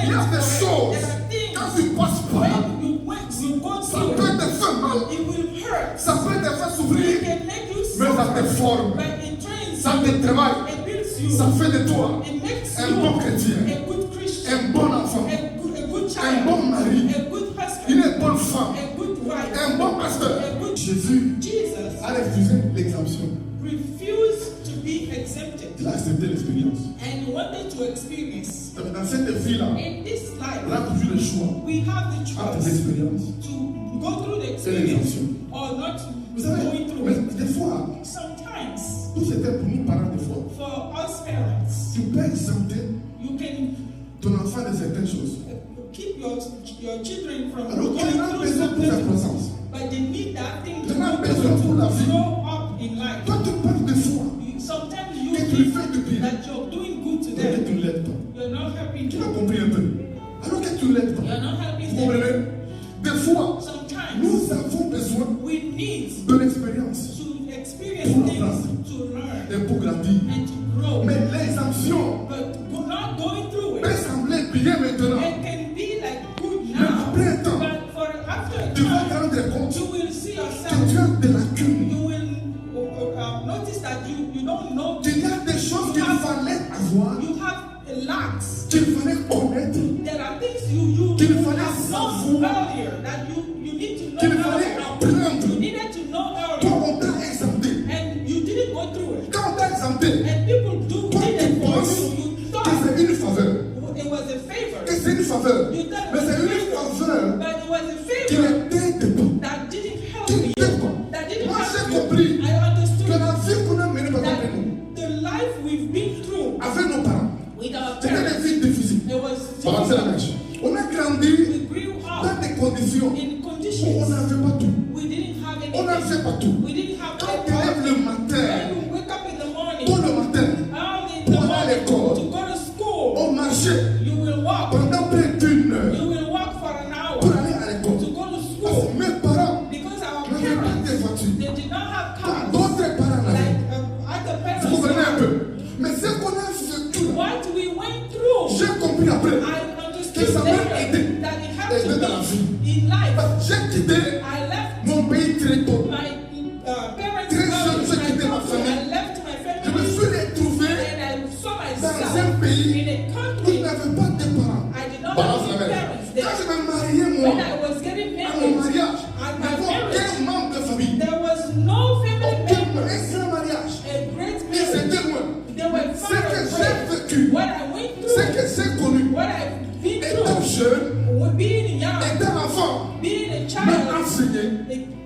Il y a des choses, quand tu passes par là, ça peut te faire mal, ça peut te faire souffrir, mais ça te forme, ça te travaille, ça fait de toi un bon chrétien, un bon enfant, un bon mari, une bonne femme, un bon pasteur. Jésus a refusé l'exemption. Il a accepté l'expérience. Dans cette vie-là, on a toujours le choix entre l'expérience et l'exemption. Vous savez, mais des fois, nous c'était pour nous parents des fois. Tu peux exempter ton enfant de certaines choses. Keep your children from Alors qu'il going a through besoin pour sa croissance. but they need that thing Il a besoin pour la vie. grow up in life. Toi, tu parles de foi. Sometimes you Que tu lui think fais du bien. that you're doing good to Donc que them. tu ne l'aides pas. You're not helping Tu as them. compris un peu. Alors que tu ne l'aides pas. You're not helping Vous them. comprenez? Des fois, Sometimes nous avons besoin we need de l'expérience to experience pour things apprendre to learn et pour grandir. and to grow. Mais l'exemption But we're not going through peut it. sembler bien maintenant. It can be like good Mais now. après un temps, But for after a tu vas time, te rendre compte you will see que yourself. tu as des lacunes. You will notice that you don't know. Il y a des choses qu'il fallait avoir, You have lacks. qu'il fallait connaître, There are things you qu'il have fallait known savoir, earlier that you need to know qu'il fallait earlier. apprendre. You needed to know Toi, earlier, on t'a exempté. and you didn't go through it. Quand on t'a exempté, And people did it for you. You que thought c'est une faveur. it was a favor, Que c'est une faveur. You thought Mais it was c'est a une favor, faveur but it was a qui favor ne t'aide pas. that didn't help Qui ne you. t'aide pas. That didn't Moi, help j'ai you. compris I que understood la vie qu'on a menée par that nous, the life we've been through avec nos parents, with our c'était des parents, vies difficiles. it was Voilà, c'est la même chose. On a grandi we grew dans up des conditions in où on conditions n'avait pas tout. we didn't have On anything. n'avait pas tout. We didn't have Quand tu anything. lèves le matin, When we wake up in the morning, tôt le matin, early in pour the aller à morning, l'école, to go to school, on marchait you will walk. pendant près d'une heure You will walk for an pour hour aller à to l'école. go to Parce school que mes parents because our n'avaient pas parents, de voiture. they did not have Comme cars d'autres parents l'avaient. like other Vous comprenez un parents. peu? Mais ce qu'on a vécu, What we went through, j'ai compris après. I understood Que ça m'a later aidé. that it had Aidé to dans la vie. be in life. J'ai quitté I left mon pays très tôt. my parents' Très jeune, house, j'ai my quitté ma country. famille. I left my Je me family suis retrouvé and I saw dans myself un pays in a où il country n'avait pas de parents. I did not Balance have la main. parents Quand there. je me mariais, When moi, I was getting à mon married, mariage, at il my n'y avait marriage, aucun membre de famille. there was no family Aucun member. un grand mariage. A great Et marriage. c'était moi. They were Ce far que away. j'ai vécu, What I went ce through, que j'ai connu, what I've been étant through, jeune, being young, étant enfant, being a m'a child, enseigné,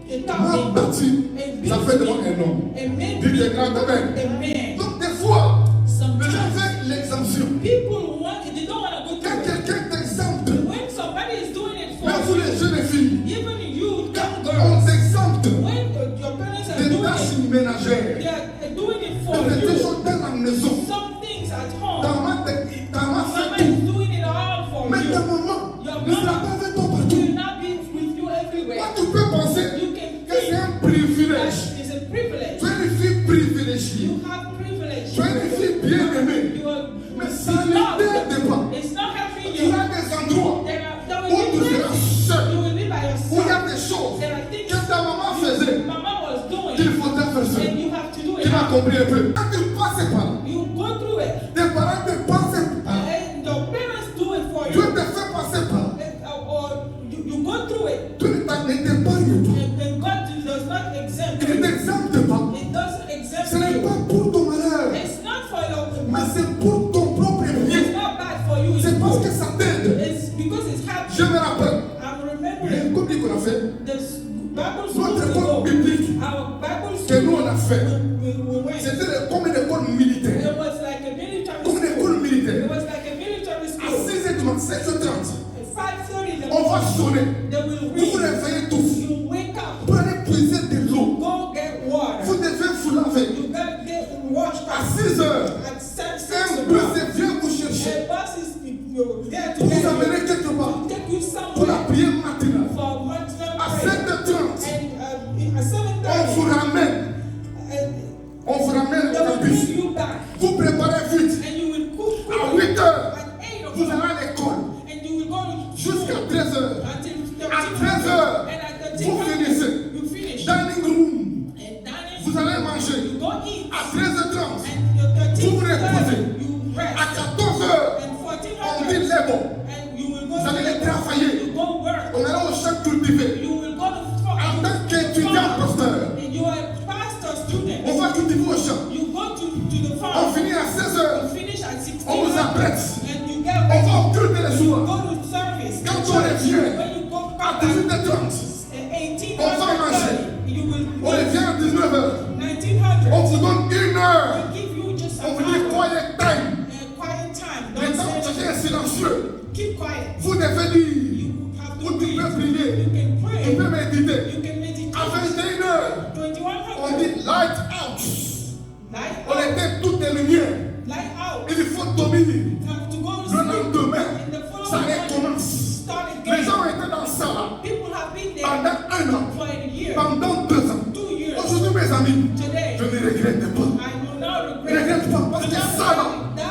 it m'a taught me bâti. and Ça fait de moi un homme. and made Dieu me est grand domaine. a man. Donc des fois, je Sometimes fais l'exemption. people they don't want to go Quand through it. quelqu'un t'exempte, When somebody is doing it même for vous you, les jeunes filles, even you quand young on girls, t'exempte when your parents are des doing tâches it, ménagères, they are doing it for de des you. choses dans la maison, Some things at home, ta main fait mama tout. is doing it all for Mais ta you. maman Your ne sera mama pas avec toi will partout. not be with you everywhere. Toi, tu peux penser You can que c'est think un privilège. that is a privilege. Tu es une fille privilégiée. You have privilege. Tu es une fille bien aimée. You are Mais ça ne t'aide pas. It's not helping Il y you. a des endroits There où will tu be seras places seul. you will be by Où il y a yourself. des choses There are things que ta maman faisait Mama was qu'il doing faudrait faire seul. and you have to do Tu m'as it. compris un peu. Quand tu passes par là, You go through it tes parents te passent par là. and your parents do it for Dieu you. te fait passer par là. Or you go through it Tu ne t'épargnes pas. and God does not exempt Il ne you. t'exempte pas. It doesn't exempt Ce n'est you. pas pour ton malheur, It's not for your mais c'est pour ton propre It's bien. not bad for you. C'est parce que ça t'aide. It's because it's Je happening. me rappelle, I'm les remembering copies qu'on a fait, this Bible school notre we école go. biblique Our Bible que nous school on a fait, we went. c'était comme une école militaire. It was like a military Comme une school. école It militaire. was like a military À school. 6h du matin, 7h30, At 5:30 in the on va morning, sonner. they will Vous vous read. réveillez tous You wake up, pour aller puiser de l'eau. go get water. Vous devez vous laver. You gotta get washed À up. 6h, At 6 un o'clock, bus vient vous chercher a bus is there to pour vous get amener you, quelque part to take you pour la somewhere prière matinale. for much À prayer. 7h30, And at on vous 7:30, ramène. On vous ramène they au will campus. bring you back. Vous préparez vite. And you will cook À quickly. 8h, At 8 vous allez o'clock, à l'école. and bon. and you will go Vous allez les travailler. you go work. On allait au champ cultiver. You will go to En tant qu'étudiant pasteur, and you are a pastor student. on va cultiver au champ. You go to the On farm. finit à 16h. You finish at 16. On vous apprête. And you get On ready. va occulter les You soirs. go to service. Quand to on church. revient When you go à back 18h30, at 18 on va manger. you will On revient à 19h. 1900. On vous donne 1 heure. We'll give you just On an vous dit hour. quiet time. Quiet time. Les Don't temps, say chacun est silencieux. keep quiet. Vous devez dire. You have Ou to tu peux read. prier. You can Tu pray. peux méditer. You can meditate. À 21h, 2100. on dit light out. Light On out. éteint toutes les lumières. Light out. Il faut dominer. Have to go to Le sleep. lendemain, In the following ça morning, recommence. start Les again. gens étaient dans ça là People have been there pendant 1 an, for a year, pendant 2 ans. 2 years. Aujourd'hui, mes amis, Today, je ne regrette pas. I will not Je ne regret. regrette pas parce que ça là,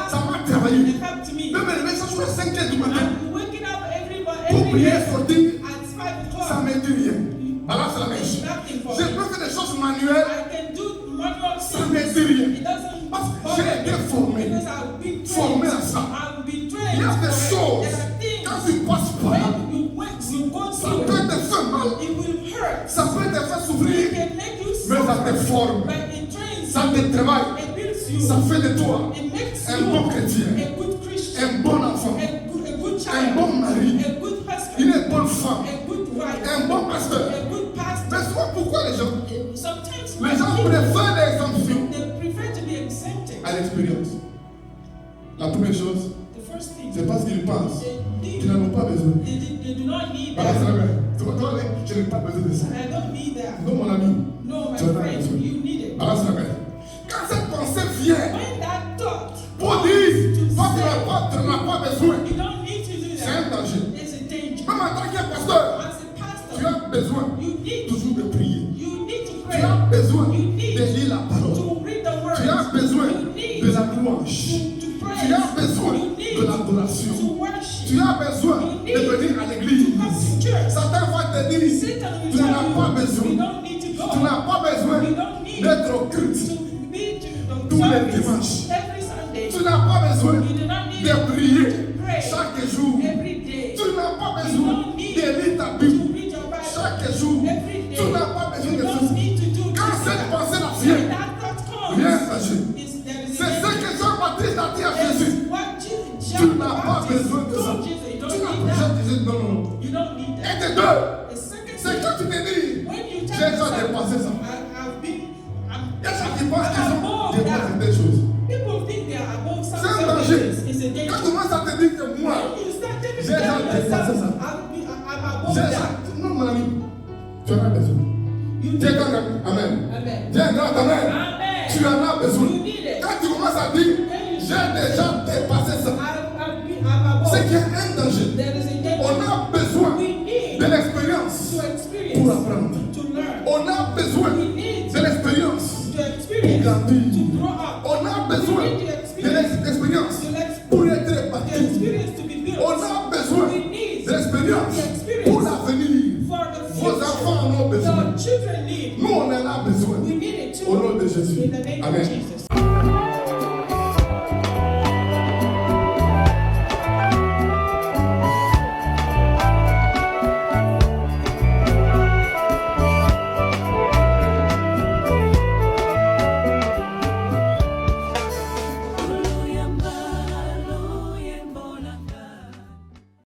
ça m'a travaillé. It happened to me. Même les messages sont à 5h du matin I'm waking up pour every prier, day sortir, at 5 ça o'clock. ne me dit rien. Alors, c'est la même It's chose. nothing for Je me. peux faire des choses manuelles, I can do manual ça ne things. me dit rien. It doesn't Parce que bother j'ai me été formé. because I've been Formé trained. à ça. I've been Il trained y a des for it. choses, There are things quand tu passes par là, when you work, you go ça through peut it. te faire mal, It will hurt. ça peut te faire It souffrir, can make you mais ça suffer, te forme, but it trains ça you. te travaille, It builds you. ça fait de toi It makes un you bon chrétien, a good Christian, un bon enfant, a good un child, bon mari, a good husband, une bonne femme, a good wife, un bon pasteur. a good pastor. Mais souvent, pourquoi les gens Sometimes Les gens people, préfèrent l'exemption they prefer to be exempted. à l'expérience. La première chose, The first thing, c'est parce qu'ils pensent they, qu'ils n'en ont pas besoin. they do not need Voilà, c'est that. la même. Toi, je n'ai pas besoin de ça. I don't need that. Non, mon ami. No, my Tu en as friend, besoin. you need it. Voilà, c'est la même. Quand cette pensée vient When that thought, pour dire, toi, tu n'en as pas besoin, you don't need to do c'est un that. danger. It's a danger. Même en tant que pasteur, As a pastor, tu as besoin you need toujours de prier. to Tu pray. as besoin You de need lire la parole. to read the word. Tu as besoin You need de la louange. to pray. Tu as besoin You need de l'adoration. to worship. Tu as besoin de venir à l'église. To come to church. Certains vont te dire, Satan will tu tell n'as pas you, besoin. you don't need to go. Tu n'as pas besoin You don't need d'être au culte. to be to the Tous les service dimanches. every Sunday. Tu n'as pas besoin You do not need de prier to pray chaque jour. every day. Tu n'as pas You besoin don't need de lire ta to Bible read your Bible chaque jour. every day. Tu n'as pas besoin You de don't ceci. need to do Quand this. cette pensée-là When vient, that thought comes, viens sachez. there is C'est a ce que Jean-Baptiste a dit à Jésus. It's what Tu John the n'as pas Baptist besoin de ça. told Jesus. You Tu don't n'as need pas that. besoin de non, non, non. You don't need Et that. de deux, The second c'est quand tu te dis, when you j'ai tell déjà yourself, dépassé ça. I've been, Il y a des gens qui pensent qu'ils ont above dépassé that. des choses. People think they are above some C'est un certain danger. things. It's a Quand danger. tu commences à te dire que moi, When you start taking j'ai déjà care of dépassé yourself, ça. I'm above J'ai that. ça. Non, mon ami, tu en as besoin. You Dis need un grand amen. Amen. Dis un grand amen. Amen. Tu en as besoin. You need it. Quand tu commences à dire, j'ai déjà dépassé ça, I'm above. c'est qu'il y a un danger. There is a On danger. a besoin We need de l'expérience to pour experience, apprendre. to learn. On a besoin We need de l'expérience to experience, to grow up. On a besoin We need to de experience, l'expérience to let's pour être the bâti. experience to be built. On a besoin We need de l'expérience the experience pour l'avenir. for the Vos future. enfants en ont besoin. The children need. Nous, on en a besoin. We need it Au too. nom de Jésus. In the name of Amen.